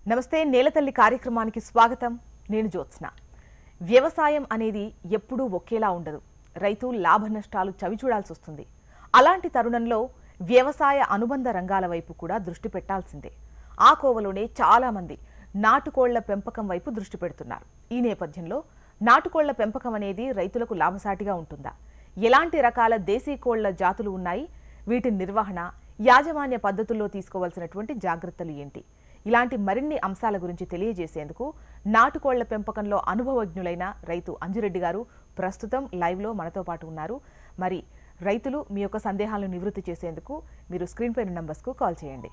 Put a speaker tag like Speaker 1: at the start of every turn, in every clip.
Speaker 1: నమస్తే నేలతల్లి కార్యక్రమానికి స్వాగతం. నేను జ్యోత్స్న. వ్యవసాయం అనేది ఎప్పుడూ ఒకేలా ఉండదు. రైతు లాభ నష్టాలు చవిచూడాల్సి వస్తుంది. అలాంటి తరుణంలో వ్యవసాయ అనుబంధ రంగాల వైపు కూడా దృష్టి పెట్టాల్సిందే. ఆ కోవలోనే చాలా మంది నాటుకోళ్ల పెంపకం వైపు దృష్టి పెడుతున్నారు. ఈ నేపథ్యంలో నాటుకోళ్ల పెంపకం అనేది రైతులకు లాభసాటిగా ఉంటుందా? ఎలాంటి రకాల దేశీ కోళ్ల జాతులు ఉన్నాయి? వీటి నిర్వహణ, యాజమాన్య పద్ధతుల్లో తీసుకోవాల్సినటువంటి జాగ్రత్తలు ఏంటి? ఇలాంటి మరిన్ని అంశాల గురించి తెలియజేసేందుకు నాటుకోళ్ల పెంపకంలో అనుభవజ్ఞులైన రైతు అంజిరెడ్డి గారు ప్రస్తుతం లైవ్లో మనతో పాటు ఉన్నారు. మరి రైతులు మీ యొక్క సందేహాలను నివృత్తి చేసేందుకు మీరు స్క్రీన్ పైన నంబర్స్కు కాల్ చేయండి.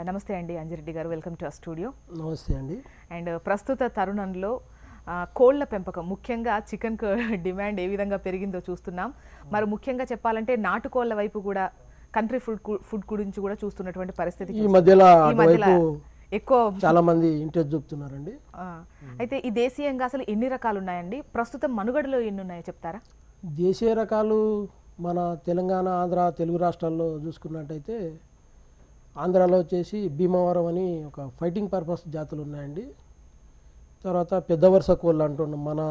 Speaker 1: నమస్తే అండి అంజిరెడ్డి గారు, వెల్కమ్ టు అవర్ స్టూడియో.
Speaker 2: నమస్తే అండి.
Speaker 1: అండ్ ప్రస్తుత తరుణంలో కోళ్ల పెంపకం, ముఖ్యంగా చికెన్ డిమాండ్ ఏ విధంగా పెరిగిందో చూస్తున్నాం. మరి ముఖ్యంగా చెప్పాలంటే నాటుకోళ్ల వైపు కూడా కంట్రీ ఫుడ్ గురించి కూడా చూస్తున్నటువంటి పరిస్థితి
Speaker 2: ఈ మధ్యలో
Speaker 1: ఎక్కువ
Speaker 2: చాలా మంది ఇంట్రెస్ట్ చూపుతున్నారండి.
Speaker 1: అయితే ఈ దేశీయంగా అసలు ఎన్ని రకాలు ఉన్నాయండి? ప్రస్తుతం మనుగడలో ఎన్ని ఉన్నాయో చెప్తారా?
Speaker 2: దేశీయ రకాలు మన తెలంగాణ, ఆంధ్ర, తెలుగు రాష్ట్రాల్లో చూసుకున్నట్టయితే ఆంధ్రాలో వచ్చేసి భీమవరం అని ఒక ఫైటింగ్ పర్పస్ జాతులు ఉన్నాయండి. తర్వాత పెద్ద వరుస కోళ్ళు అంటున్నాం, మన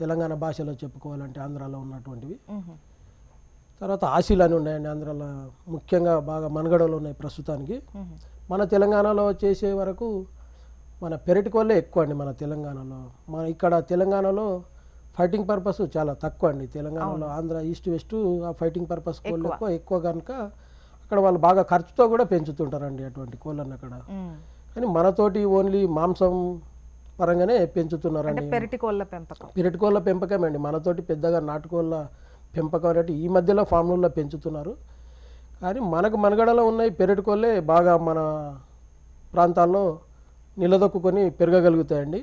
Speaker 2: తెలంగాణ భాషలో చెప్పుకోవాలంటే ఆంధ్రాలో ఉన్నటువంటివి. తర్వాత ఆశీలు అని ఉన్నాయండి, ఆంధ్రాలో ముఖ్యంగా బాగా మనుగడలో ఉన్నాయి ప్రస్తుతానికి. మన తెలంగాణలో చేసే వరకు మన పెరటి కోళ్ళే ఎక్కువ అండి. మన తెలంగాణలో ఇక్కడ తెలంగాణలో ఫైటింగ్ పర్పస్ చాలా తక్కువ అండి. తెలంగాణలో ఆంధ్ర ఈస్ట్ వెస్ట్ ఆ ఫైటింగ్ పర్పస్ కోళ్ళు ఎక్కువ కనుక అక్కడ వాళ్ళు బాగా ఖర్చుతో కూడా పెంచుతుంటారండి అటువంటి కోళ్ళని అక్కడ. కానీ మనతోటి ఓన్లీ మాంసం పరంగానే పెంచుతున్నారండి.
Speaker 1: పెరటి
Speaker 2: కోళ్ళ పెంపకం అండి. మనతోటి పెద్దగా నాటుకోళ్ళ పెంపకం అంటే ఈ మధ్యలో ఫామ్లలో పెంచుతున్నారు. కానీ మనకు మనుగడలో ఉన్నాయి పెరటి కోళ్ళే బాగా మన ప్రాంతాల్లో నిలదొక్కుని పెరగగలుగుతాయండి.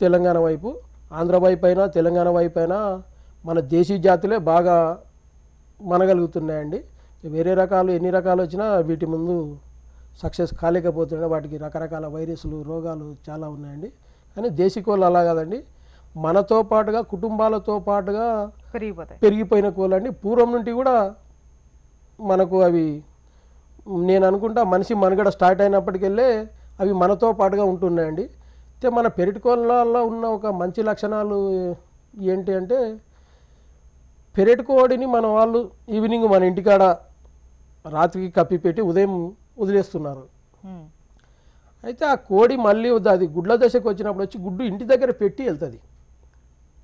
Speaker 2: తెలంగాణ వైపు ఆంధ్ర వైపు అయినా తెలంగాణ వైపు అయినా మన దేశీ జాతులే బాగా మనగలుగుతున్నాయండి. వేరే రకాలు ఎన్ని రకాలు వచ్చినా వీటి ముందు సక్సెస్ కాలేకపోతున్నాయి. వాటికి రకరకాల వైరస్లు, రోగాలు చాలా ఉన్నాయండి. కానీ దేశీ కోళ్ళు అలా కాదండి, మనతో పాటుగా కుటుంబాలతో పాటుగా పెరిగిపోయిన కోళ్ళు అండి. పూర్వం నుండి కూడా మనకు అవి నేను అనుకుంటా మనిషి మనుగడ స్టార్ట్ అయినప్పటికెళ్ళే అవి మనతో పాటుగా ఉంటున్నాయండి. అయితే మన పెరటి కోళ్ళలో ఉన్న ఒక మంచి లక్షణాలు ఏంటి అంటే, పెరటి కోడిని మన వాళ్ళు ఈవినింగ్ మన ఇంటికాడ రాత్రికి కప్పిపెట్టి ఉదయం వదిలేస్తున్నారు. అయితే ఆ కోడి మళ్ళీ అది గుడ్ల దశకు వచ్చినప్పుడు వచ్చి గుడ్డు ఇంటి దగ్గర పెట్టి వెళ్తుంది.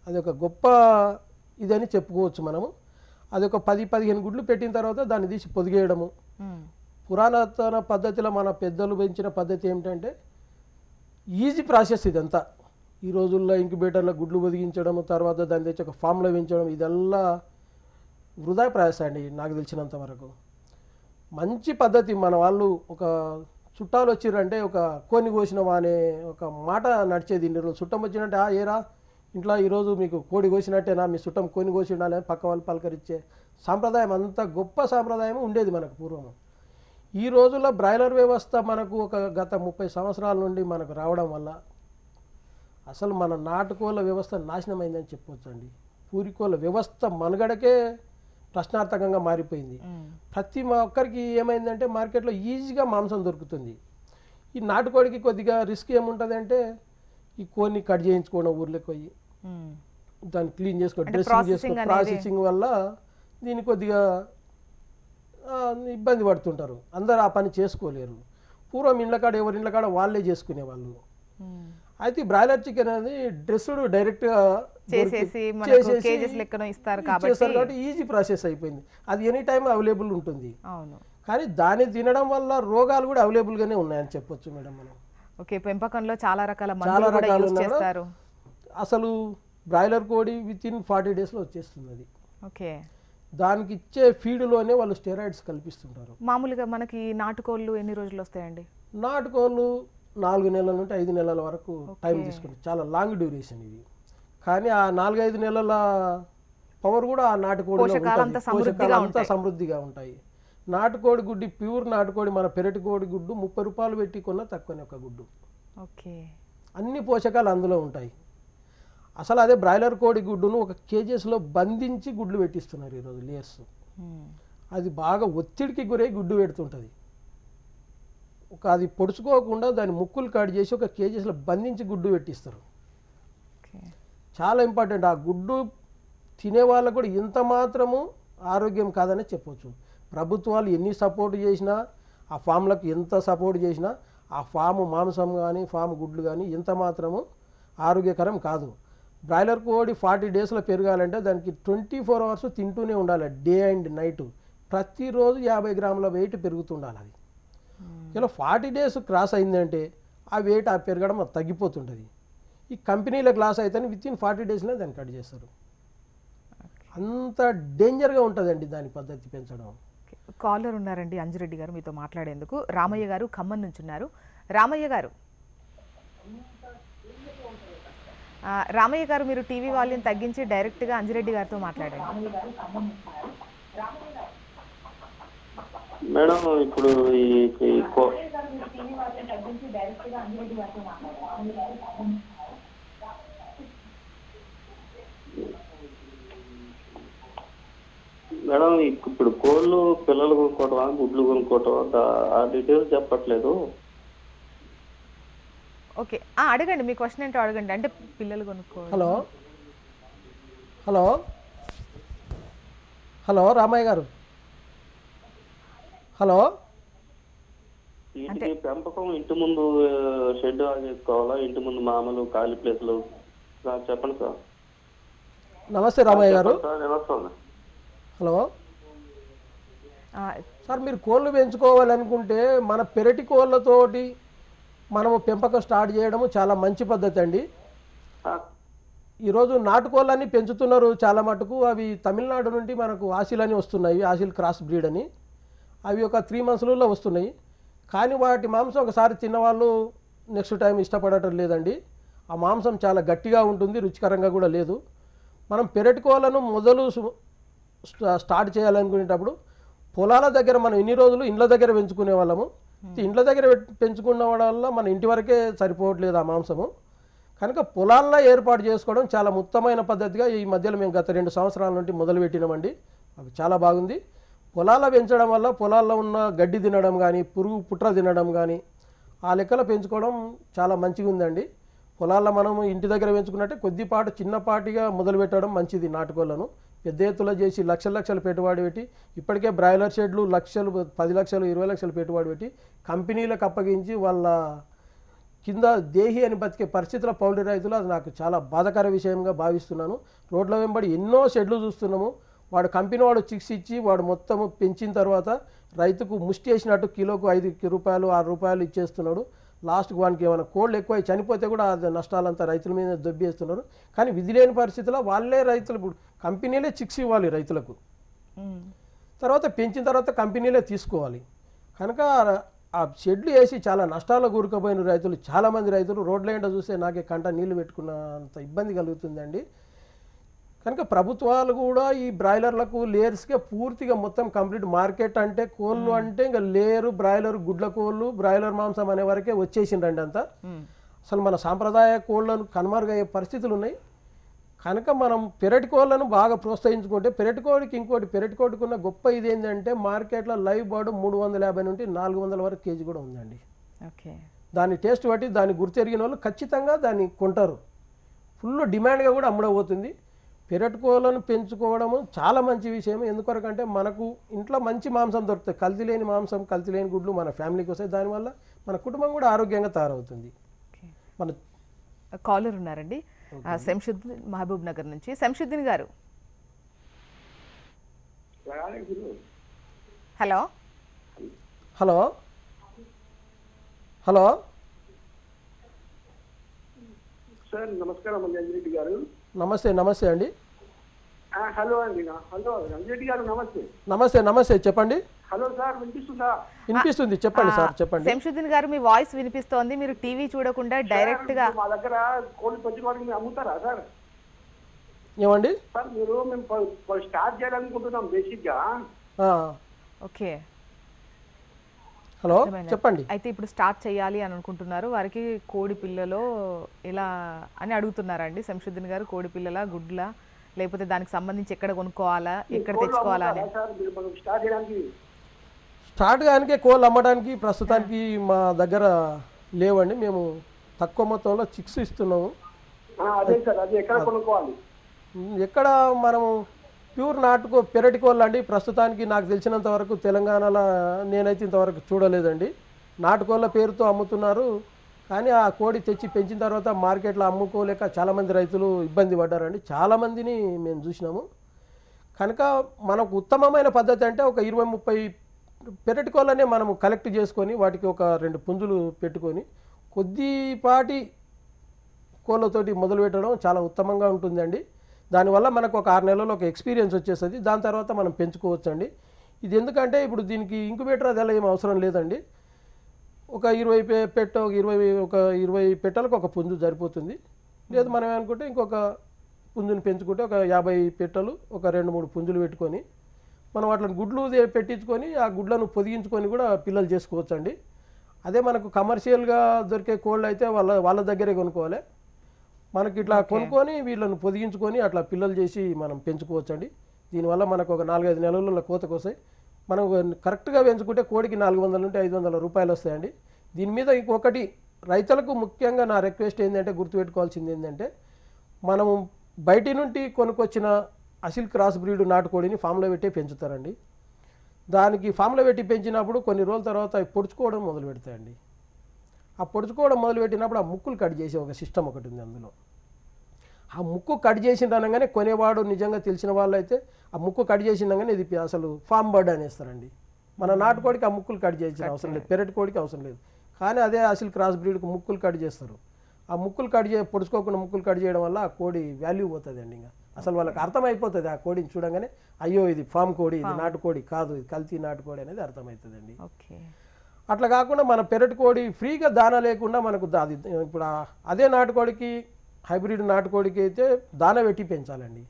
Speaker 2: అది ఒక గొప్ప ఇదని చెప్పుకోవచ్చు మనము. అది ఒక 10-15 గుడ్లు పెట్టిన తర్వాత దాన్ని తీసి పొదిగేయడము. పురాతన పద్ధతిలో మన పెద్దలు పెంచిన పద్ధతి ఏమిటంటే ఈజీ ప్రాసెస్ ఇదంతా. ఈ రోజుల్లో ఇంక్యుబేటర్లో గుడ్లు పొదిగించడం, తర్వాత దాన్ని తెచ్చి ఒక ఫామ్లో పెంచడం, ఇదల్లా వృధా ప్రయాస అండి నాకు తెలిసినంత వరకు. మంచి పద్ధతి. మన వాళ్ళు ఒక చుట్టాలు వచ్చిరంటే ఒక కోని కోసినవా అనే ఒక మాట నడిచేది. చుట్టం వచ్చినట్టే ఏరా ఇంట్లో ఈరోజు మీకు కోడి కోసినట్టేనా, మీ చుట్టం కోని కోసి ఉండాలని పక్క వాళ్ళు పలకరించే సాంప్రదాయం, అంత గొప్ప సాంప్రదాయం ఉండేది మనకు పూర్వం. ఈ రోజుల్లో బ్రాయిలర్ వ్యవస్థ మనకు ఒక గత 30 సంవత్సరాల నుండి మనకు రావడం వల్ల అసలు మన నాటుకోళ్ళ వ్యవస్థ నాశనమైందని చెప్పవచ్చు అండి. పూరికోళ్ళ వ్యవస్థ మనుగడకే ప్రశ్నార్థకంగా మారిపోయింది. ప్రతి ఒక్కరికి ఏమైందంటే మార్కెట్లో ఈజీగా మాంసం దొరుకుతుంది. ఈ నాటుకోడికి కొద్దిగా రిస్క్ ఏముంటుంది అంటే, ఈ కోడిని కట్ చేయించుకోవడం, ఊర్లోకి పోయి దాన్ని క్లీన్ చేసుకోవడం, డ్రెస్సింగ్ చేసుకోవడం, ప్రాసెసింగ్ వల్ల దీన్ని కొద్దిగా ఇబ్బంది పడుతుంటారు. అందరు ఆ పని చేసుకోలేరు. పూర్వం ఇండ్లకాడ ఎవరి ఇండ్లకాడ వాళ్ళే చేసుకునేవాళ్ళు. అయితే బ్రాయిలర్ చికెన్ అనేది డ్రెస్డ్ డైరెక్ట్గా కాబట్టి ఈజీ ప్రాసెస్ అయిపోయింది. అది ఎనీ టైం అవైలబుల్ ఉంటుంది. కానీ దాన్ని తినడం వల్ల రోగాలు కూడా అవైలబుల్గానే ఉన్నాయని చెప్పొచ్చు మేడం మనం.
Speaker 1: పెంపకంలో చాలా రకాలు
Speaker 2: ఉన్నారు. అసలు బ్రాయిలర్ కోడి వితిన్ 40 డేస్లో వచ్చేస్తుంది. అది దానికి ఇచ్చే ఫీడ్లోనే వాళ్ళు స్టెరాయిడ్స్ కల్పిస్తుంటారు.
Speaker 1: మామూలుగా మనకి నాటుకోళ్ళు ఎన్ని రోజులు వస్తాయండి?
Speaker 2: నాటుకోళ్ళు 4 నెలల నుండి 5 నెలల వరకు టైం తీసుకుంటారు. చాలా లాంగ్ డ్యూరేషన్ ఇవి. కానీ ఆ 4-5 నెలల పవర్ కూడా ఆ నాటుకోడిలో అంతా సమృద్ధిగా ఉంటాయి. నాటుకోడి గుడ్డి, ప్యూర్ నాటుకోడి, మన పెరటి కోడి గుడ్డు 30 రూపాయలు పెట్టి కొన్నా తక్కువనే ఒక గుడ్డు. అన్ని పోషకాలు అందులో ఉంటాయి. అసలు అదే బ్రాయిలర్ కోడి గుడ్డును ఒక కేజెస్లో బంధించి గుడ్లు పెట్టిస్తున్నారు ఈరోజు లేయర్స్. అది బాగా ఒత్తిడికి గురై గుడ్డు పెడుతుంటుంది. ఒక అది పొడుచుకోకుండా దాని ముక్కులు కట్ చేసి ఒక కేజీస్లో బంధించి గుడ్డు పెట్టిస్తారు.
Speaker 1: ఓకే.
Speaker 2: చాలా ఇంపార్టెంట్. ఆ గుడ్డు తినే వాళ్ళకు కూడా ఇంత మాత్రము ఆరోగ్యం కాదని చెప్పొచ్చు. ప్రభుత్వాలు ఎన్ని సపోర్ట్ చేసినా, ఆ ఫామ్లకు ఎంత సపోర్ట్ చేసినా, ఆ ఫాము మాంసం కానీ ఫామ్ గుడ్లు కానీ ఇంత మాత్రము ఆరోగ్యకరం కాదు. బ్రాయిలర్ కోడి 40 డేస్లో పెరగాలంటే దానికి 24 అవర్స్ తింటూనే ఉండాలి, డే అండ్ నైట్. ప్రతిరోజు 50 గ్రాముల వెయిట్ పెరుగుతుండాలి. అది ఇలా 40 డేస్ క్రాస్ అయిందంటే ఆ వెయిట్ ఆ పెరగడం అది తగ్గిపోతుంటుంది. ఈ కంపెనీలకు లాస్ అయితే వితిన్ 40 డేస్లో దాన్ని కట్ చేస్తారు. అంత డేంజర్గా ఉంటుందండి దాని పద్ధతి పెంచడం.
Speaker 1: కాలర్ ఉన్నారండి అంజిరెడ్డి గారు మీతో మాట్లాడేందుకు. రామయ్య గారు ఖమ్మం నుంచి ఉన్నారు. రామయ్య గారు, రామయ్య గారు మీరు టీవీ వాల్యూమ్ తగ్గించి డైరెక్ట్గా అంజిరెడ్డి గారితో మాట్లాడండి.
Speaker 3: మేడం ఇప్పుడు మేడం ఇప్పుడు కోళ్ళు పిల్లలు కొనుక్కోవటమా గుడ్లు కొనుక్కోవటమా ఆ డీటెయిల్స్ చెప్పట్లేదు.
Speaker 1: ఓకే, అడగండి, మీ క్వశ్చన్ ఏంటో అడగండి. అంటే పిల్లలు కొనుక్కోవాలి.
Speaker 2: హలో హలో హలో రామయ్య గారు, హలో.
Speaker 3: వీటికి పెంపకం ఇంటి ముందు షెడ్ చేసుకోవాలా, ఇంటి ముందు మామూలు ఖాళీ ప్లేస్లు చెప్పండి సార్.
Speaker 2: నమస్తే రామయ్య గారు. హలో సార్, మీరు కోళ్ళు పెంచుకోవాలనుకుంటే మన పెరటి కోళ్ళతోటి మనము పెంపకం స్టార్ట్ చేయడము చాలా మంచి పద్ధతి అండి. ఈరోజు నాటుకోళ్ళని పెంచుతున్నారు చాలా మటుకు. అవి తమిళనాడు నుండి మనకు ఆసిల్ వస్తున్నాయి, ఆసిల్ క్రాస్ బ్రీడ్ అని. అవి ఒక 3 మంత్స్లలో వస్తున్నాయి. కానీ వాటి మాంసం ఒకసారి తిన్నవాళ్ళు నెక్స్ట్ టైం ఇష్టపడటం లేదండి. ఆ మాంసం చాలా గట్టిగా ఉంటుంది, రుచికరంగా కూడా లేదు. మనం పెరటి కోళ్ళను మొదలు స్టార్ట్ చేయాలనుకునేటప్పుడు పొలాల దగ్గర మనం ఇన్ని రోజులు ఇండ్ల దగ్గర పెంచుకునే వాళ్ళము. ఇండ్ల దగ్గర పెంచుకున్న వల్ల మన ఇంటి వరకే సరిపోవట్లేదు ఆ మాంసము. కనుక పొలాల్లో ఏర్పాటు చేసుకోవడం చాలా ఉత్తమమైన పద్ధతిగా ఈ మధ్యలో మేము గత 2 సంవత్సరాల నుండి మొదలుపెట్టినామండి. అవి చాలా బాగుంది. పొలాల్లో పెంచడం వల్ల పొలాల్లో ఉన్న గడ్డి తినడం కానీ పురుగు పుట్ర తినడం కానీ ఆ లెక్కలో పెంచుకోవడం చాలా మంచిగా ఉందండి. పొలాల్లో మనము ఇంటి దగ్గర పెంచుకున్నట్టే కొద్దిపాటు చిన్నపాటిగా మొదలు పెట్టడం మంచిది. నాటుకోళ్లను పెద్ద ఎత్తులో చేసి లక్షలు పెట్టుబడి పెట్టి ఇప్పటికే బ్రాయిలర్ షెడ్లు లక్షలు 10 లక్షలు 20 లక్షలు పెట్టుబడి పెట్టి కంపెనీలకు అప్పగించి వాళ్ళ కింద దేహి అని బతికే పరిస్థితుల పౌల్ట్రీ రైతులు, అది నాకు చాలా బాధాకర విషయంగా భావిస్తున్నాను. రోడ్ల వెంబడి ఎన్నో షెడ్లు చూస్తున్నాము. వాడు కంపెనీ వాడు చిక్స్ ఇచ్చి వాడు మొత్తము పెంచిన తర్వాత రైతుకు ముష్టి వేసినట్టు కిలోకు 5 రూపాయలు 6 రూపాయలు ఇచ్చేస్తున్నాడు. లాస్ట్కి వానికి ఏమైనా కోళ్ళు ఎక్కువ చనిపోతే కూడా అది నష్టాలంతా రైతుల మీద దొబ్బేస్తున్నారు. కానీ విధి లేని పరిస్థితుల్లో వాళ్ళే రైతులు ఇప్పుడు కంపెనీలే చిక్స్ ఇవ్వాలి రైతులకు. తర్వాత పెంచిన తర్వాత కంపెనీలే తీసుకోవాలి. కనుక ఆ షెడ్లు వేసి చాలా నష్టాలు కూరుకుపోయిన రైతులు చాలామంది రైతులు రోడ్ల ఎండ చూస్తే నాకే కంట నీళ్లు పెట్టుకున్నంత ఇబ్బంది కలుగుతుందండి. కనుక ప్రభుత్వాలు కూడా ఈ బ్రాయిలర్లకు లేయర్స్కే పూర్తిగా మొత్తం కంప్లీట్ మార్కెట్ అంటే కోళ్ళు అంటే ఇంకా లేయరు బ్రాయిలర్ గుడ్ల కోళ్ళు బ్రాయిలర్ మాంసం అనే వరకే వచ్చేసిండండి అంతా. అసలు మన సాంప్రదాయ కోళ్ళను కనుమరుగయ్యే పరిస్థితులు ఉన్నాయి. కనుక మనం పెరటి కోళ్ళను బాగా ప్రోత్సహించుకుంటే పెరటికోడికి ఇంకోటి పెరటికోడికి ఉన్న గొప్ప ఇది ఏంటంటే మార్కెట్లో లైవ్ బర్డ్ 350 నుండి 400 వరకు కేజీ కూడా ఉందండి.
Speaker 1: ఓకే,
Speaker 2: దాని టేస్ట్ బట్టి దాన్ని గుర్తెరిగిన వాళ్ళు ఖచ్చితంగా దాన్ని కొంటారు. ఫుల్ డిమాండ్గా కూడా అమ్ముడవుతుంది. పెరటి కోళ్ళను పెంచుకోవడము చాలా మంచి విషయం. ఎందుకొరకంటే మనకు ఇంట్లో మంచి మాంసం దొరుకుతుంది. కల్తీ లేని మాంసం కల్తీ లేని గుడ్లు మన ఫ్యామిలీకి వస్తాయి. దానివల్ల మన కుటుంబం కూడా ఆరోగ్యంగా తయారవుతుంది. మన
Speaker 1: కాలర్ ఉన్నారండి శంషుద్దీన్ మహబూబ్ నగర్ నుంచి. శంషుద్దీన్ గారు, హలో
Speaker 2: హలో హలో
Speaker 4: సార్ నమస్కారం అండి అంజిరెడ్డి గారు.
Speaker 2: నమస్తే అండి.
Speaker 4: హలో అండి. హలో అంజిరెడ్డి గారు
Speaker 2: నమస్తే. నమస్తే చెప్పండి.
Speaker 4: హలో సార్ వినిపిస్తుందా?
Speaker 2: వినిపిస్తుంది, చెప్పండి సార్ చెప్పండి.
Speaker 1: శంషుద్దీన్ గారు మీ వాయిస్ వినిపిస్తోంది. మీరు టీవీ చూడకుండా డైరెక్ట్ గా
Speaker 4: మా దగ్గర కోళ్ళు పెంచుకోవడానికి మీరు అమ్ముతారా సార్?
Speaker 2: ఏమండి
Speaker 4: సార్ మేము స్టార్ట్ చేయాలనుకుంటున్నాం బేసిక్ గా.
Speaker 1: ఓకే,
Speaker 2: హలో చెప్పండి.
Speaker 1: అయితే ఇప్పుడు స్టార్ట్ చేయాలి అని అనుకుంటున్నారు. వారికి కోడి పిల్లలో ఎలా అని అడుగుతున్నారండి శంషుద్దీన్ గారు. కోడి పిల్లల గుడ్ల లేకపోతే దానికి సంబంధించి ఎక్కడ కొనుక్కోవాలా ఎక్కడ తెచ్చుకోవాలా అని.
Speaker 2: స్టార్ట్ కానికే కోళ్ళు అమ్మడానికి ప్రస్తుతానికి మా దగ్గర లేవండి. మేము తక్కువ మొత్తంలో చిక్స్ ఇస్తున్నాము.
Speaker 4: అదే సార్, అది ఎక్కడ కొనుక్కోవాలి?
Speaker 2: ఎక్కడ మనము ప్యూర్ పెరటి కోళ్ళు అండి. ప్రస్తుతానికి నాకు తెలిసినంత వరకు తెలంగాణలో నేనైతే ఇంతవరకు చూడలేదండి. నాటుకోళ్ళ పేరుతో అమ్ముతున్నారు, కానీ ఆ కోడి తెచ్చి పెంచిన తర్వాత మార్కెట్లో అమ్ముకోలేక చాలామంది రైతులు ఇబ్బంది పడ్డారండి. చాలామందిని మేము చూసినాము. కనుక మనకు ఉత్తమమైన పద్ధతి అంటే ఒక 20-30 పెరటి కోళ్ళనే మనము కలెక్ట్ చేసుకొని వాటికి ఒక 2 పుంజులు పెట్టుకొని కొద్దిపాటి కోళ్ళతోటి మొదలు పెట్టడం చాలా ఉత్తమంగా ఉంటుందండి. దానివల్ల మనకు ఒక 6 నెలల్లో ఒక ఎక్స్పీరియన్స్ వచ్చేస్తుంది. దాని తర్వాత మనం పెంచుకోవచ్చండి. ఇది ఎందుకంటే ఇప్పుడు దీనికి ఇంక్యుబేటర్ అది ఏం అవసరం లేదండి. ఒక 20 పెట్టలకు ఒక పుంజు సరిపోతుంది. లేదు మనం ఏమనుకుంటే ఇంకొక పుంజుని పెంచుకుంటే ఒక 50 పెట్టలు ఒక 2-3 పుంజులు పెట్టుకొని మనం వాటిని గుడ్లు పెట్టించుకొని ఆ గుడ్లను పొదిగించుకొని కూడా పిల్లలు చేసుకోవచ్చండి. అదే మనకు కమర్షియల్గా దొరికే కోళ్ళు అయితే వాళ్ళ దగ్గరే కొనుక్కోవాలి. మనకి ఇట్లా కొనుక్కొని వీళ్ళను పొదిగించుకొని అట్లా పిల్లలు చేసి మనం పెంచుకోవచ్చండి. దీనివల్ల మనకు ఒక 4-5 నెలల్లో కోతకు వస్తాయి. మనం కరెక్ట్గా పెంచుకుంటే కోడికి 400 నుండి 500 రూపాయలు వస్తాయండి. దీని మీద ఇంకొకటి రైతులకు ముఖ్యంగా నా రిక్వెస్ట్ ఏంటంటే గుర్తుపెట్టుకోవాల్సింది ఏంటంటే, మనం బయటి నుండి కొనుక్కొచ్చిన అసిల్ క్రాస్ బ్రీడ్ నాటుకోడిని ఫామ్లో పెట్టి పెంచుతారండి. దానికి ఫామ్లో పెట్టి పెంచినప్పుడు కొన్ని రోజుల తర్వాత అవి పొడుచుకోవడం మొదలు పెడతాయండి. ఆ పొడుచుకోవడం మొదలు పెట్టినప్పుడు ఆ ముక్కులు కట్ చేసే ఒక సిస్టమ్ ఒకటి ఉంది. అందులో ఆ ముక్కు కట్ చేసిందనగానే కొనేవాడు నిజంగా తెలిసిన వాళ్ళు అయితే ఆ ముక్కు కట్ చేసిందనగానే ఇది అసలు ఫామ్ బర్డ్ అనేస్తారండి. మన నాటుకోడికి ఆ ముక్కులు కట్ చేయాల్సిన అవసరం లేదు, పెరటి కోడికి అవసరం లేదు. కానీ అదే అసిల్ క్రాస్ బ్రీడ్కి ముక్కులు కట్ చేస్తారు. ఆ ముక్కులు పొడుచుకోకుండా ముక్కులు కట్ చేయడం వల్ల ఆ కోడి వాల్యూ పోతుంది అండి. ఇంకా అసలు వాళ్ళకి అర్థమైపోతుంది ఆ కోడిని చూడంగానే, అయ్యో ఇది ఫామ్ కోడి, ఇది నాటుకోడి కాదు, ఇది కల్తీ నాటుకోడి అనేది అర్థమవుతుందండి. అట్లా కాకుండా మన పెరటి కోడి ఫ్రీగా దానా లేకుండా మనకు అది ఇప్పుడు అదే నాటుకోడికి హైబ్రిడ్ నాటుకోడికి అయితే దానా పెట్టి పెంచాలండి.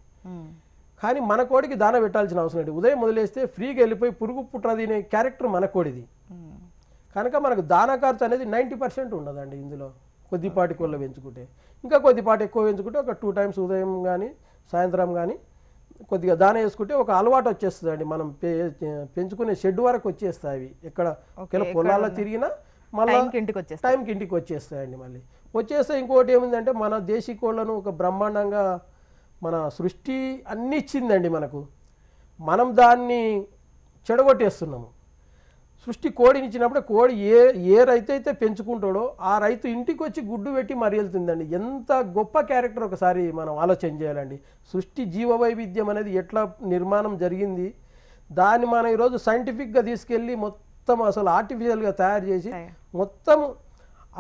Speaker 2: కానీ మన కోడికి దానా పెట్టాల్సిన అవసరం లేదు. ఉదయం మొదలేస్తే ఫ్రీగా వెళ్ళిపోయి పురుగు పుట్ర తినే క్యారెక్టర్ మన కోడిది. కనుక మనకు దానా ఖర్చు అనేది 90% ఉండదండి. ఇందులో కొద్దిపాటి కోళ్ళ పెంచుకుంటే, ఇంకా కొద్దిపాటి ఎక్కువ పెంచుకుంటే ఒక 2 times ఉదయం కానీ సాయంత్రం కానీ కొద్దిగా దాన వేసుకుంటే ఒక అలవాటు వచ్చేస్తుందండి. మనం పెంచుకునే షెడ్ వరకు వచ్చేస్తాయి అవి. ఎక్కడ పొలాల్లో తిరిగినా మళ్ళీ టైంకి ఇంటికి వచ్చేస్తాయండి. మళ్ళీ వచ్చేస్తే ఇంకోటి ఏముందంటే, మన దేశీ కోళ్ళను ఒక బ్రహ్మాండంగా మన సృష్టి అన్నీ ఇచ్చిందండి మనకు. మనం దాన్ని చెడగొట్టేస్తున్నాము. సృష్టి కోడిని ఇచ్చినప్పుడు కోడి ఏ రైతు అయితే పెంచుకుంటాడో ఆ రైతు ఇంటికి వచ్చి గుడ్డు పెట్టి మరి వెళ్తుందండి. ఎంత గొప్ప క్యారెక్టర్ ఒకసారి మనం ఆలోచన చేయాలండి. సృష్టి జీవ వైవిధ్యం అనేది ఎట్లా నిర్మాణం జరిగింది, దాన్ని మనం ఈరోజు సైంటిఫిక్గా తీసుకెళ్ళి మొత్తం అసలు ఆర్టిఫిషియల్గా తయారు చేసి మొత్తం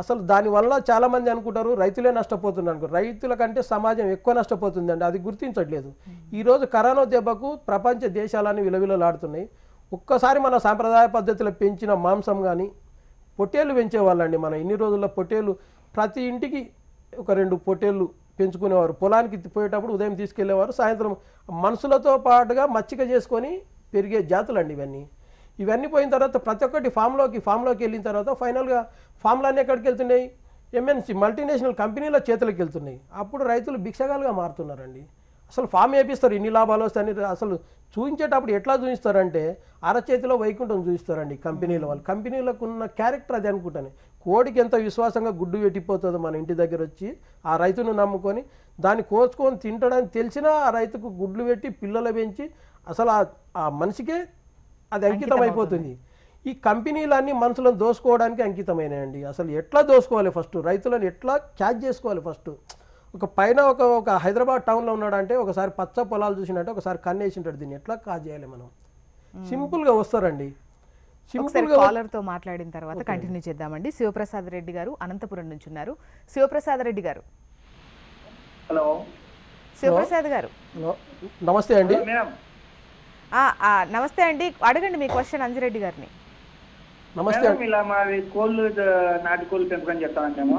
Speaker 2: అసలు దానివల్ల చాలామంది అనుకుంటారు రైతులే నష్టపోతున్నారు అనుకో. రైతుల కంటే సమాజం ఎక్కువ నష్టపోతుందండి, అది గుర్తించట్లేదు. ఈరోజు కరోనా దెబ్బకు ప్రపంచ దేశాలన్నీ విలవిలలాడుతున్నాయి. ఒక్కసారి మన సాంప్రదాయ పద్ధతిలో పెంచిన మాంసం కానీ పొట్టేళ్ళు పెంచేవాళ్ళండి. మన ఇన్ని రోజుల్లో పొట్టేళ్ళు ప్రతి ఇంటికి ఒక 2 పొట్టేళ్ళు పెంచుకునేవారు. పొలానికి పోయేటప్పుడు ఉదయం తీసుకెళ్లేవారు, సాయంత్రం మనుషులతో పాటుగా మచ్చిక చేసుకొని పెరిగే జాతులండి ఇవన్నీ పోయిన తర్వాత ప్రతి ఒక్కటి ఫామ్లోకి వెళ్ళిన తర్వాత ఫైనల్గా ఫామ్లన్నీ ఎక్కడికి వెళ్తున్నాయి, ఎంఎన్సి మల్టీనేషనల్ కంపెనీల చేతులకు వెళ్తున్నాయి. అప్పుడు రైతులు భిక్షగాలుగా మారుతున్నారండి. అసలు ఫామ్ వేపిస్తారు, ఇన్ని లాభాలు వస్తాయని అసలు చూపించేటప్పుడు ఎట్లా చూపిస్తారంటే అరచేతిలో వైకుంఠం చూపిస్తారండి కంపెనీల వాళ్ళు. కంపెనీలకు ఉన్న క్యారెక్టర్ అది అనుకుంటాను. కోడికి ఎంత విశ్వాసంగా గుడ్డు పెట్టిపోతుందో మన ఇంటి దగ్గర వచ్చి ఆ రైతును నమ్ముకొని దాన్ని కోసుకొని తింటాడని తెలిసినా ఆ రైతుకు గుడ్లు పెట్టి పిల్లలు పెంచి అసలు ఆ మనిషికే అది అంకితం అయిపోతుంది. ఈ కంపెనీలన్నీ మనుషులను దోసుకోవడానికి అంకితమైనాయండి. అసలు ఎట్లా దోసుకోవాలి, ఫస్ట్ రైతులను ఎట్లా క్యాచ్ చేసుకోవాలి. ఫస్ట్ ఒక పైన ఒక హైదరాబాద్ టౌన్లో ఉన్నాడంటే ఒకసారి పచ్చ పొలాలు చూసినట్టే ఒకసారి కన్నేసి ఉంటాడు. దీన్ని ఎట్లా కాజ్ చేయాలి మనం, సింపుల్గా వస్తారండి.
Speaker 1: కాలర్తో మాట్లాడిన తర్వాత కంటిన్యూ చేద్దామండి. శివప్రసాద్ రెడ్డి గారు అనంతపురం నుంచి ఉన్నారు. శివప్రసాద్ రెడ్డి గారు.
Speaker 4: హలో
Speaker 1: శివప్రసాద్ గారు
Speaker 2: నమస్తే అండి.
Speaker 1: నమస్తే అండి, అడగండి మీ క్వశ్చన్ అంజిరెడ్డి గారిని.
Speaker 2: నమస్తే.
Speaker 4: ఇలా మాది కోళ్ళు నాటి కోళ్ళు పెంపకం చెప్తామండి మేము.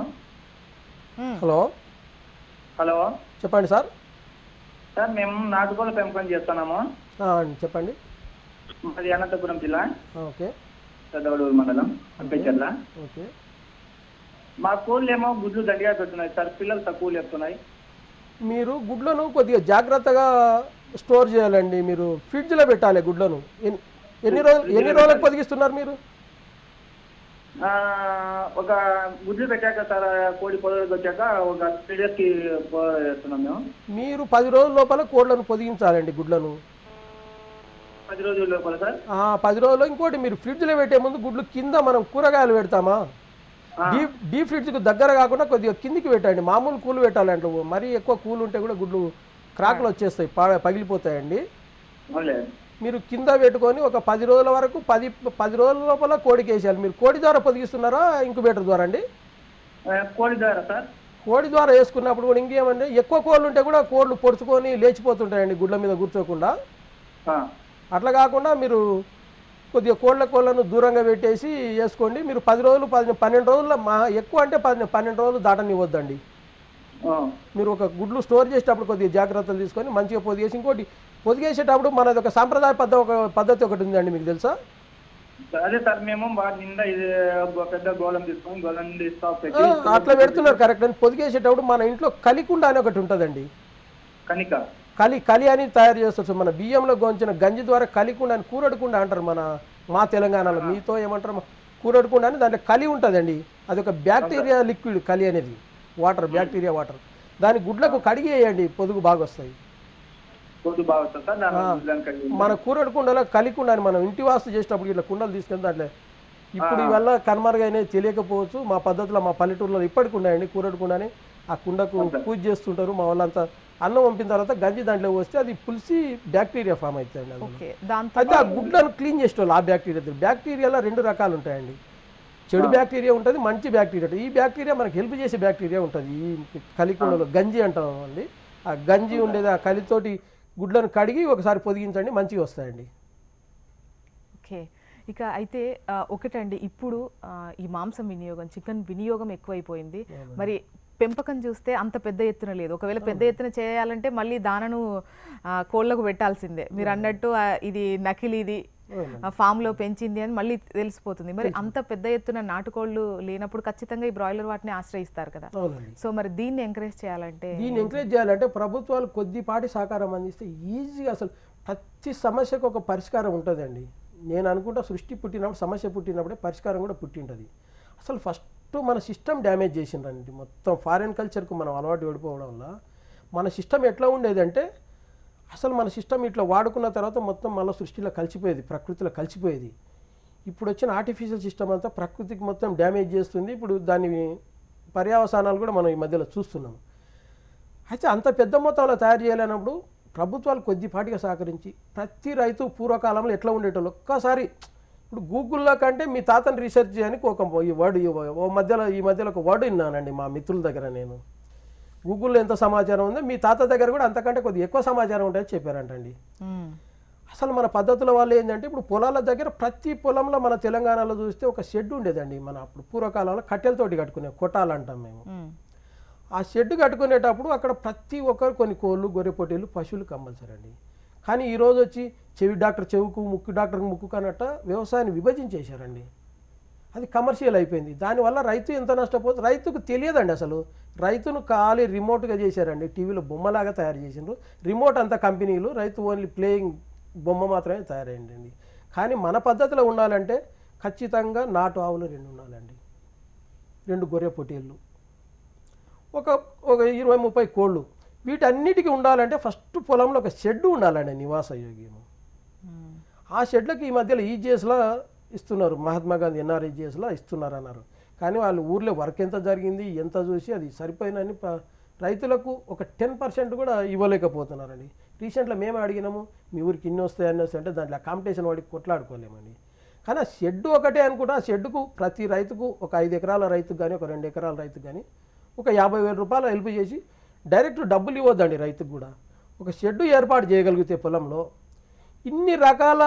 Speaker 4: హలో
Speaker 2: చెప్పండి సార్.
Speaker 4: మేము నాటుకోళ్ళ పెంపకం చేస్తున్నాము.
Speaker 2: చెప్పండి.
Speaker 4: మాది అనంతపురం జిల్లా,
Speaker 2: ఓకే,
Speaker 4: పెద్దవడూరు మండలం, అంపేచర్ల.
Speaker 2: ఓకే.
Speaker 4: మా కోళ్ళు ఏమో గుడ్లు దండిగా పెడుతున్నాయి సార్, పిల్లలు తక్కువ లేపుతున్నాయి.
Speaker 2: మీరు గుడ్లను కొద్దిగా జాగ్రత్తగా స్టోర్ చేయాలండి. మీరు ఫ్రిడ్జ్లో పెట్టాలి గుడ్లను. ఎన్ని రోజులకు పొదిగిస్తున్నారు మీరు?
Speaker 4: ఒక గుడ్లు పెట్టాక సార్ కోడి పొదలకు వచ్చాక ఒక 3 days కి వేస్తున్నాం మేము.
Speaker 2: మీరు 10 రోజుల లోపల కోళ్ళను పొదిగించాలండి గుడ్లను.
Speaker 4: 10 రోజుల లోపల సార్?
Speaker 2: 10 రోజుల్లో. ఇంకోటి మీరు ఫ్రిడ్జ్లో పెట్టే ముందు గుడ్లు కింద మనం కూరగాయలు పెడతామా, డీప్ ఫ్రిడ్జ్కి దగ్గర కాకుండా కొద్దిగా కిందికి పెట్టండి. మామూలు కూలు పెట్టాలంటే మరీ ఎక్కువ కూలు ఉంటే కూడా గుడ్లు క్రాకులు వచ్చేస్తాయి, పగిలిపోతాయండి. మీరు కింద పెట్టుకొని ఒక 10 రోజుల వరకు 10 రోజుల లోపల కోడికి వేసేయాలి. మీరు కోడి ద్వారా పొదిగిస్తున్నారా ఇంక్యుబేటర్ ద్వారా అండి?
Speaker 4: కోడి ద్వారా సార్.
Speaker 2: కోడి ద్వారా వేసుకున్నప్పుడు కూడా ఇంకేమంటే ఎక్కువ కోళ్ళు ఉంటే కూడా కోళ్ళు పొడుచుకొని లేచిపోతుంటాయండి గుడ్ల మీద కూర్చోకుండా. అట్లా కాకుండా మీరు కొద్దిగా కోళ్ళను దూరంగా పెట్టేసి వేసుకోండి. మీరు 10 రోజులు 12 రోజుల్లో ఎక్కువ అంటే 12 రోజులు దాటనివ్వద్దండి. మీరు ఒక గుడ్లు స్టోర్ చేసేటప్పుడు కొద్దిగా జాగ్రత్తలు తీసుకొని మంచిగా పొదిగేసి, ఇంకోటి పొదిగేసేటప్పుడు మనది ఒక సాంప్రదాయ పద్ధతి ఒకటి ఉందండి, మీకు తెలుసా?
Speaker 4: అదే సార్, మేము నిండా ఇది పెద్ద గోళం తీసుకొని గోళం
Speaker 2: అట్లా పెడుతున్నారు కరెక్ట్ అని. పొదిగేసేటప్పుడు మన ఇంట్లో కలికుండ అని ఒకటి ఉంటుందండి. కలి అని తయారు చేస్తారు. మన బియ్యంలో గొంచిన గంజి ద్వారా కలికుండ అని, కూరడుకుండ అంటారు మా తెలంగాణలో. మీతో ఏమంటారు కూరడుకుండ అని. దాంట్లో కలి ఉంటుందండి. అది ఒక బ్యాక్టీరియా లిక్విడ్ కలి అనేది, వాటర్, బ్యాక్టీరియా వాటర్. దాని గుడ్లకు కడిగి వేయండి, పొదుగు బాగా వస్తాయి. మన కూరడుకుండలో కలికుండ అని మనం ఇంటి వాస్తు చేసేటప్పుడు ఇట్లా కుండలు తీసుకొని దాంట్లో ఇప్పుడు ఇవల్ల కనుమరుగైనవి తెలియకపోవచ్చు. మా పద్ధతిలో మా పల్లెటూరులో ఇప్పటికి ఉన్నాయండి కూరడుకుండ అని. ఆ కుండకు పూజ చేస్తుంటారు మా వాళ్ళంతా. అన్నం పంపిన తర్వాత గంజి దాంట్లో వస్తే అది పులిసి బ్యాక్టీరియా ఫామ్ అవుతుంది. అయితే ఆ గుడ్లను క్లీన్ చేసేవాళ్ళు. ఆ బ్యాక్టీరియాలో 2 రకాలు ఉంటాయండి. చెడు బ్యాక్టీరియా ఉంటుంది, మంచి బ్యాక్టీరియా ఉంటుంది. ఈ బ్యాక్టీరియా మనకు హెల్ప్ చేసే బ్యాక్టీరియా ఉంటుంది. ఈ కలికుండలో గంజి అంటాం అండి. ఆ గంజి ఉండేది ఆ కలితోటి గుడ్లను కడిగి ఒకసారి పొదిగించండి, మంచిగా వస్తాయండి.
Speaker 1: ఓకే. ఇక అయితే ఒకటండి, ఇప్పుడు ఈ మాంసం వినియోగం, చికెన్ వినియోగం ఎక్కువైపోయింది. మరి పెంపకం చూస్తే అంత పెద్ద ఎత్తున లేదు. ఒకవేళ పెద్ద ఎత్తున చేయాలంటే మళ్ళీ దానను కోళ్లకు పెట్టాల్సిందే. మీరు అన్నట్టు ఇది నకిలీది, ఫామ్లో పెంచింది అని మళ్ళీ తెలిసిపోతుంది. మరి అంత పెద్ద ఎత్తున నాటుకోళ్లు లేనప్పుడు ఖచ్చితంగా ఈ బ్రాయిలర్ వాటిని ఆశ్రయిస్తారు కదా. సో మరి దీన్ని ఎంకరేజ్ చేయాలంటే
Speaker 2: ప్రభుత్వాలు కొద్దిపాటి సహకారం అందిస్తే ఈజీగా అసలు ప్రతి సమస్యకు ఒక పరిష్కారం ఉంటుందండి. నేను అనుకుంటా సృష్టి పుట్టినప్పుడు, సమస్య పుట్టినప్పుడే పరిష్కారం కూడా పుట్టింటుంది. అసలు ఫస్ట్ మన సిస్టమ్ డ్యామేజ్ చేసిండ్రండి. మొత్తం ఫారిన్ కల్చర్కు మనం అలవాటు పడిపోవడం వల్ల మన సిస్టమ్ ఎట్లా ఉండేదంటే, అసలు మన సిస్టమ్ ఇట్లా వాడుకున్న తర్వాత మొత్తం మళ్ళీ సృష్టిలో కలిసిపోయేది, ప్రకృతిలో కలిసిపోయేది. ఇప్పుడు వచ్చిన ఆర్టిఫిషియల్ సిస్టమ్ అంతా ప్రకృతికి మొత్తం డ్యామేజ్ చేస్తుంది. ఇప్పుడు దాని పర్యవసానాలు కూడా మనం ఈ మధ్యలో చూస్తున్నాం. అయితే అంత పెద్ద మొత్తంలో తయారు చేయలేనప్పుడు ప్రభుత్వాలు కొద్దిపాటిగా సహకరించి ప్రతి రైతు పూర్వకాలంలో ఎట్లా ఉండేటోళ్ళు ఒక్కసారి ఇప్పుడు గూగుల్లో కంటే మీ తాతని రీసెర్చ్ చేయడానికి ఈ మధ్యలో ఒక వర్డ్ విన్నానండి మా మిత్రుల దగ్గర. నేను గూగుల్లో ఎంత సమాచారం ఉందో మీ తాత దగ్గర కూడా అంతకంటే కొద్దిగా ఎక్కువ సమాచారం ఉంటుందని చెప్పారంటండి. అసలు మన పద్ధతుల వల్ల ఏంటంటే, ఇప్పుడు పొలాల దగ్గర ప్రతి పొలంలో మన తెలంగాణలో చూస్తే ఒక షెడ్ ఉండేదండి. మన అప్పుడు పూర్వకాలంలో కట్టెలతోటి కట్టుకునే కొట్టాలంటాం మేము. ఆ షెడ్ కట్టుకునేటప్పుడు అక్కడ ప్రతి ఒక్కరు కొన్ని కోళ్ళు, గొర్రె పొట్టేళ్ళు, పశువులు కంపల్సరీ అండి. కానీ ఈరోజు వచ్చి చెవి డాక్టర్ చెవుకు, ముక్కు డాక్టర్కి ముక్కు అన్నట్ట వ్యవసాయాన్ని విభజించేశారండి. అది కమర్షియల్ అయిపోయింది. దానివల్ల రైతు ఎంత నష్టపోతుంది రైతుకు తెలియదండి. అసలు రైతును ఖాళీ రిమోట్గా చేశారండి. టీవీలో బొమ్మలాగా తయారు చేసిండ్రు. రిమోట్ అంతా కంపెనీలు, రైతు ఓన్లీ ప్లేయింగ్ బొమ్మ మాత్రమే తయారైందండి. కానీ మన పద్ధతిలో ఉండాలంటే ఖచ్చితంగా నాటు ఆవులు 2 ఉండాలండి, 2 గొర్రె పొట్టేళ్ళు, ఒక 20-30 కోళ్ళు. వీటన్నిటికీ ఉండాలంటే ఫస్ట్ పొలంలో ఒక షెడ్ ఉండాలండి, నివాస యోగ్యము. ఆ షెడ్లకి ఈ మధ్యలో ఈజీఎస్లో ఇస్తున్నారు, మహాత్మా గాంధీ ఎన్ఆర్ఈజీఎస్లో ఇస్తున్నారు అన్నారు. కానీ వాళ్ళు ఊర్లో వర్క్ ఎంత జరిగింది, ఎంత చూసి అది సరిపోయినని రైతులకు ఒక 10% కూడా ఇవ్వలేకపోతున్నారండి. రీసెంట్లో మేమే అడిగినాము, మీ ఊరికి ఇన్ని వస్తాయి అన్ని వస్తాయి అంటే దాంట్లో కాంపిటీషన్ వాడికి కొట్లాడుకోలేమండి. కానీ ఆ షెడ్ ఒకటే అనుకుంటా. ఆ షెడ్కు ప్రతి రైతుకు ఒక 5 ఎకరాల రైతుకు కానీ, ఒక 2 ఎకరాల రైతుకు కానీ ఒక 50,000 రూపాయలు హెల్ప్ చేసి డైరెక్ట్ డబ్బులు ఇవ్వద్దండి రైతుకు కూడా. ఒక షెడ్ ఏర్పాటు చేయగలిగితే పొలంలో ఇన్ని రకాల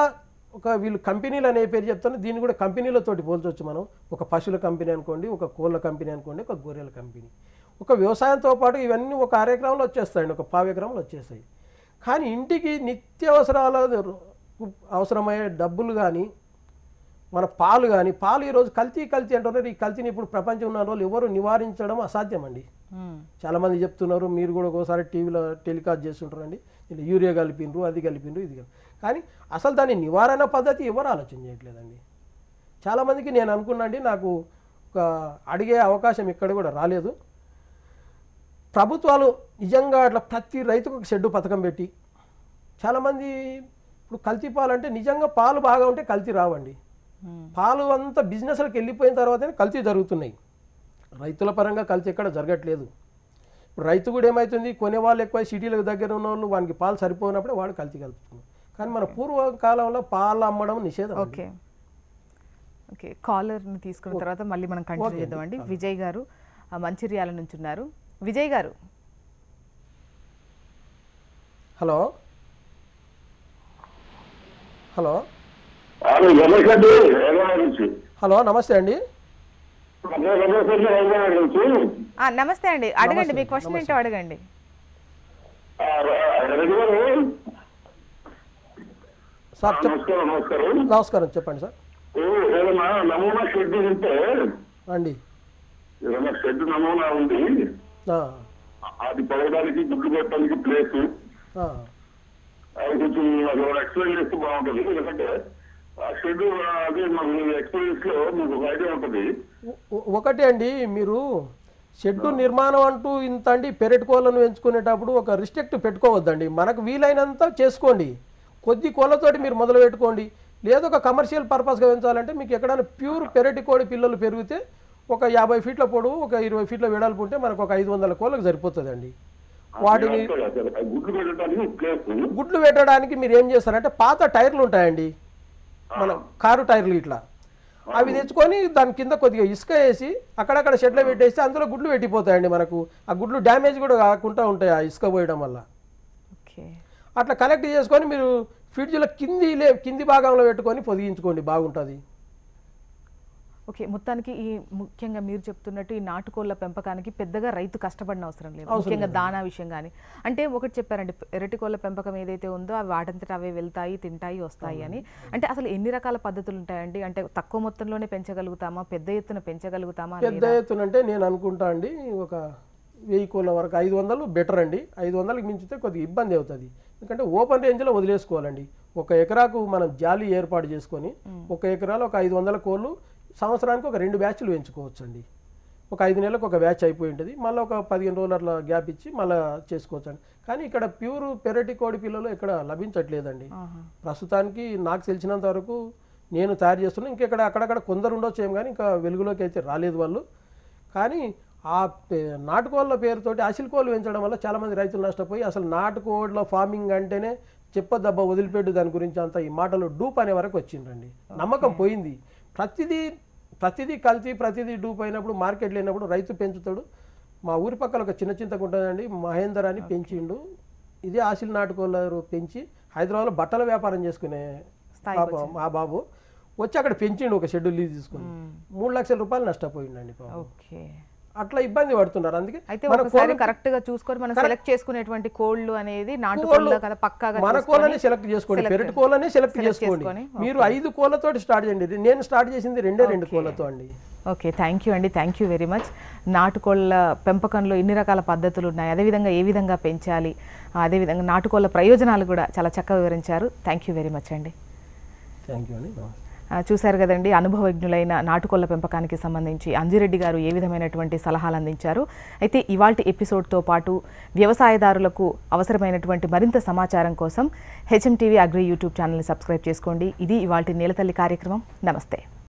Speaker 2: వీళ్ళు కంపెనీలు అనే పేరు చెప్తాను, దీన్ని కూడా కంపెనీలతోటి పోల్చవచ్చు మనం. ఒక పశువుల కంపెనీ అనుకోండి, ఒక కోళ్ళ కంపెనీ అనుకోండి, ఒక గొర్రెల కంపెనీ. ఒక వ్యవసాయంతో పాటు ఇవన్నీ ఒక 1/2 ఎకరంలో వచ్చేస్తాయండి, ఒక 1/4 ఎకరంలో వచ్చేస్తాయి. కానీ ఇంటికి నిత్యావసరాల అవసరమయ్యే డబ్బులు కానీ మన పాలు కానీ పాలు ఈరోజు కల్తీ అంటున్నారు. ఈ కల్తీని ఇప్పుడు ప్రపంచం ఉన్న రోజులు ఎవరు నివారించడం అసాధ్యం అండి. చాలామంది చెప్తున్నారు, మీరు కూడా ఒకసారి టీవీలో టెలికాస్ట్ చేస్తుంటారండి, ఇలా యూరియా కలిపిండ్రు, అది కలిపిండ్రు, ఇది కానీ అసలు దాని నివారణ పద్ధతి ఎవరు ఆలోచన చేయట్లేదండి. చాలామందికి నేను అనుకున్నాండి, నాకు ఒక అడిగే అవకాశం ఇక్కడ కూడా రాలేదు. ప్రభుత్వాలు నిజంగా అట్లా ప్రతి రైతుకు ఒక షెడ్డు పథకం పెట్టి, చాలామంది ఇప్పుడు కల్తీ పాలు అంటే నిజంగా పాలు బాగా ఉంటే కల్తీ రావండి. పాలు అంతా బిజినెస్లకు వెళ్ళిపోయిన తర్వాతనే కల్తీ జరుగుతున్నాయి. రైతుల పరంగా కల్తీ ఎక్కడ జరగట్లేదు. ఇప్పుడు రైతు కూడా ఏమవుతుంది, కొనేవాళ్ళు ఎక్కువ, సిటీలకు దగ్గర ఉన్న వాళ్ళు వానికి పాలు సరిపోయినప్పుడే వాడు కల్తీ కలుపుతున్నారు. కానీ మన పూర్వకాలంలో పాలు అమ్మడం నిషేధం.
Speaker 1: ఓకే ఓకే కాలర్ని తీసుకున్న తర్వాత మళ్ళీ మనం కంటిన్యూ చేద్దామండి. విజయ్ గారు మంచిర్యాల నుంచి ఉన్నారు. విజయ్ గారు,
Speaker 2: హలో హలో హలో నమస్తే అండి.
Speaker 1: నమస్తే అండి, అడగండి, మీ క్వశ్చన్ ఏంటో అడగండి.
Speaker 2: సార్ నమస్కారం, చెప్పండి సార్.
Speaker 5: నమూనా షెడ్ ఉంటే
Speaker 2: అండి,
Speaker 5: ఏదైనా షెడ్ నమూనా ఉంది, అది పడడానికి గుడ్లు పెట్టడానికి ప్లేస్, అది కొంచెం ఎక్స్ప్లెయిన్ చేస్తే బాగుంటుంది. ఎందుకంటే ఆ షెడ్ అదే మాకు ఎక్స్పీరియన్స్ లో మీకు ఒక ఐడియా ఉంటుంది.
Speaker 2: ఒకటే అండి, మీరు షెడ్డు నిర్మాణం అంటూ ఇంత అండి పెరటి కోళ్ళను పెంచుకునేటప్పుడు ఒక రిస్ట్రిక్ట్ పెట్టుకోవద్దండి. మనకు వీలైనంత చేసుకోండి, కొద్ది కోళ్ళతోటి మీరు మొదలు పెట్టుకోండి. లేదు ఒక కమర్షియల్ పర్పస్గా పెంచాలంటే మీకు ఎక్కడైనా ప్యూర్ పెరటి కోడి పిల్లలు పెరిగితే ఒక 50 ఫీట్ల పొడవు, ఒక 20 ఫీట్ల వెడల్పు ఉంటే మనకు ఒక 500 కోళ్ళకు సరిపోతుందండి. వాటిని గుడ్లు పెట్టడానికి మీరు ఏం చేస్తారంటే పాత టైర్లు ఉంటాయండి, మన కారు టైర్లు ఇట్లా, అవి తెచ్చుకొని దాని కింద కొద్దిగా ఇసుక వేసి అక్కడక్కడ షెడ్లో పెట్టేస్తే అందులో గుడ్లు పెట్టిపోతాయండి. మనకు ఆ గుడ్లు డ్యామేజ్ కూడా కాకుండా ఉంటాయి ఆ ఇసుక పోయడం వల్ల. అట్లా కలెక్ట్ చేసుకొని మీరు ఫ్రిడ్జ్లో కింది భాగంలో పెట్టుకొని పొదిగించుకోండి, బాగుంటుంది.
Speaker 1: ఓకే, మొత్తానికి ఈ ముఖ్యంగా మీరు చెప్తున్నట్టు ఈ నాటుకోళ్ల పెంపకానికి పెద్దగా రైతు కష్టపడిన అవసరం లేదు, ముఖ్యంగా దానా విషయం కానీ. అంటే ఒకటి చెప్పారండి, పెరటికోళ్ల పెంపకం ఏదైతే ఉందో అవి వాటంతట అవే వెళ్తాయి, తింటాయి, వస్తాయి అని. అంటే అసలు ఎన్ని రకాల పద్ధతులు ఉంటాయండి? అంటే తక్కువ మొత్తంలోనే పెంచగలుగుతామా, పెద్ద ఎత్తున పెంచగలుగుతామా?
Speaker 2: పెద్ద ఎత్తున అంటే నేను అనుకుంటా అండి, ఒక 1000 కోళ్ళ వరకు 500 బెటర్ అండి. 500కి మించితే కొద్దిగా ఇబ్బంది అవుతుంది, ఎందుకంటే ఓపెన్ రేంజ్లో వదిలేసుకోవాలండి. 1 ఎకరాకు మనం జాలి ఏర్పాటు చేసుకొని 1 ఎకరాలో ఒక 500 కోళ్ళు సంవత్సరానికి ఒక 2 బ్యాచ్లు పెంచుకోవచ్చు అండి. ఒక 5 నెలలకు ఒక బ్యాచ్ అయిపోయి ఉంటుంది, మళ్ళీ ఒక 15 రోజులు అట్లా గ్యాప్ ఇచ్చి మళ్ళీ చేసుకోవచ్చు అండి. కానీ ఇక్కడ ప్యూర్ పెరటి కోడి పిల్లలు ఇక్కడ లభించట్లేదండి ప్రస్తుతానికి. నాకు తెలిసినంత వరకు నేను తయారు చేస్తున్నాను, ఇంకెక్కడ అక్కడక్కడ కొందరు ఉండొచ్చు ఏం, కానీ ఇంకా వెలుగులోకి అయితే రాలేదు వాళ్ళు. కానీ ఆ నాటుకోళ్ళ పేరుతోటి అసిల్కోళ్ళు పెంచడం వల్ల చాలామంది రైతులు నష్టపోయి అసలు నాటుకోళ్ళ ఫార్మింగ్ అంటేనే చెప్పదబ్బా వదిలిపెట్టు దాని గురించి అంత ఈ మాటలు డూప్ అనే వరకు వచ్చిందండి. నమ్మకం పోయింది. ప్రతిదీ కల్తీ, ప్రతిదీ డూప్ అయినప్పుడు మార్కెట్ లేనప్పుడు రైతు పెంచుతాడు. మా ఊరి పక్కన ఒక చిన్న చింతకుంటుందండి, మహేందర్ అని పెంచిండు. ఇదే ఆసిల్ నాటుకోళ్ళు పెంచి హైదరాబాద్లో బట్టల వ్యాపారం చేసుకునే మా బాబు వచ్చి అక్కడ పెంచిండు, ఒక షెడ్యూల్ లీజ్ తీసుకొని 3 లక్షల రూపాయలు నష్టపోయిండండి. అట్లా ఇబ్బంది పడుతున్నారు. అందుకే
Speaker 1: కరెక్ట్ గా చూసుకొని మనం సెలెక్ట్ చేసుకునేటువంటి కోళ్ళు అనేది నాటుకోళ్ళు కదా, పక్కాగా
Speaker 2: మన కోళ్ళనే సెలెక్ట్ చేసుకోండి, పెరటి కోళ్ళనే సెలెక్ట్ చేసుకోండి. మీరు 5 కోళ్ళతోటి స్టార్ట్ చేయండి. నేను స్టార్ట్ చేసింది 2 కోళ్ళతో అండి.
Speaker 1: ఓకే, థ్యాంక్ యూ అండి, థ్యాంక్ యూ వెరీ మచ్. నాటుకోళ్ళ పెంపకంలో ఎన్ని రకాల పద్ధతులు ఉన్నాయి, అదేవిధంగా ఏ విధంగా పెంచాలి, అదేవిధంగా నాటుకోళ్ళ ప్రయోజనాలు కూడా చాలా చక్కగా వివరించారు. థ్యాంక్ యూ వెరీ మచ్ అండి.
Speaker 2: థ్యాంక్ యూ అండి.
Speaker 1: చూశారు కదండి, అనుభవజ్ఞులైన నాటుకోళ్ల పెంపకానికి సంబంధించి అంజిరెడ్డి గారు ఏ విధమైనటువంటి సలహాలు అందించారు. అయితే ఇవాల్టి ఎపిసోడ్తో పాటు వ్యవసాయదారులకు అవసరమైనటువంటి మరింత సమాచారం కోసం హెచ్ఎం టీవీ అగ్రి యూట్యూబ్ ఛానల్ని సబ్స్క్రైబ్ చేసుకోండి. ఇది ఇవాల్టి నేలతల్లి కార్యక్రమం. నమస్తే.